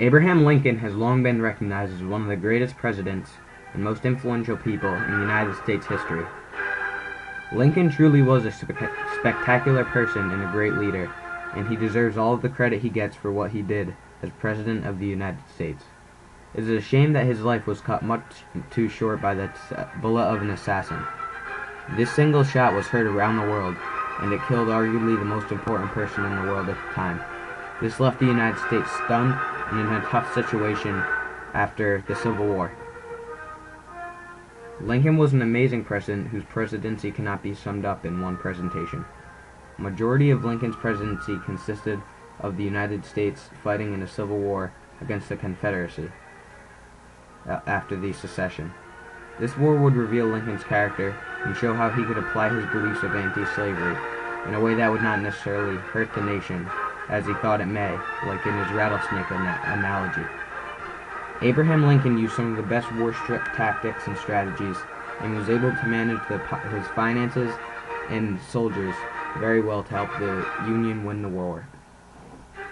Abraham Lincoln has long been recognized as one of the greatest presidents and most influential people in United States history. Lincoln truly was a spectacular person and a great leader, and he deserves all of the credit he gets for what he did as President of the United States. It is a shame that his life was cut much too short by the bullet of an assassin. This single shot was heard around the world, and it killed arguably the most important person in the world at the time. This left the United States stunned and in a tough situation after the Civil War. Lincoln was an amazing president whose presidency cannot be summed up in one presentation. A majority of Lincoln's presidency consisted of the United States fighting in a civil war against the Confederacy after the secession. This war would reveal Lincoln's character and show how he could apply his beliefs of anti-slavery in a way that would not necessarily hurt the nation, as he thought it may, like in his rattlesnake analogy. Abraham Lincoln used some of the best war tactics and strategies, and was able to manage his finances and soldiers very well to help the Union win the war.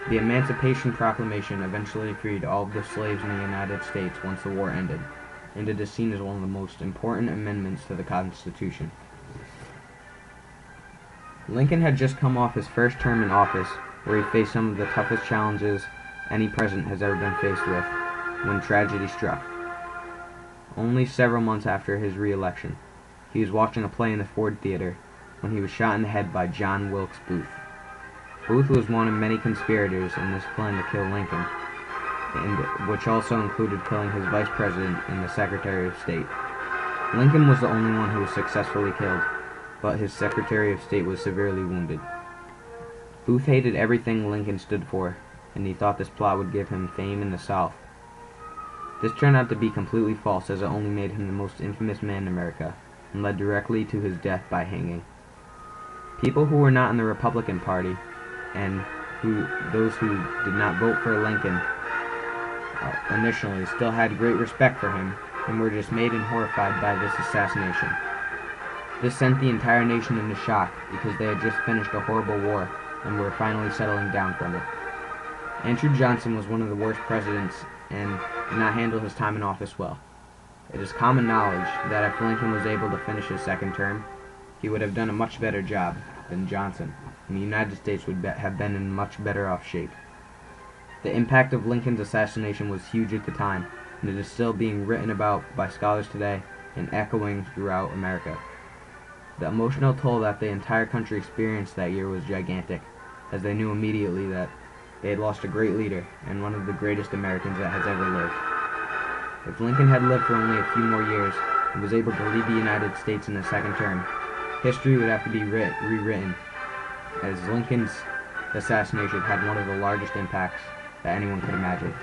The Emancipation Proclamation eventually freed all of the slaves in the United States once the war ended, and it is seen as one of the most important amendments to the Constitution. Lincoln had just come off his first term in office, where he faced some of the toughest challenges any president has ever been faced with, when tragedy struck. Only several months after his re-election, he was watching a play in the Ford Theater when he was shot in the head by John Wilkes Booth. Booth was one of many conspirators in this plan to kill Lincoln, which also included killing his vice president and the Secretary of State. Lincoln was the only one who was successfully killed, but his Secretary of State was severely wounded. Booth hated everything Lincoln stood for, and he thought this plot would give him fame in the South. This turned out to be completely false, as it only made him the most infamous man in America, and led directly to his death by hanging. People who were not in the Republican Party, and those who did not vote for Lincoln initially, still had great respect for him, and were dismayed and horrified by this assassination. This sent the entire nation into shock, because they had just finished a horrible war, and were finally settling down from it. Andrew Johnson was one of the worst presidents, and did not handle his time in office well. It is common knowledge that if Lincoln was able to finish his second term, he would have done a much better job than Johnson, and the United States would have been in much better off shape. The impact of Lincoln's assassination was huge at the time, and it is still being written about by scholars today and echoing throughout America. The emotional toll that the entire country experienced that year was gigantic, as they knew immediately that they had lost a great leader and one of the greatest Americans that has ever lived. If Lincoln had lived for only a few more years and was able to lead the United States in the second term, history would have to be rewritten, as Lincoln's assassination had one of the largest impacts that anyone could imagine.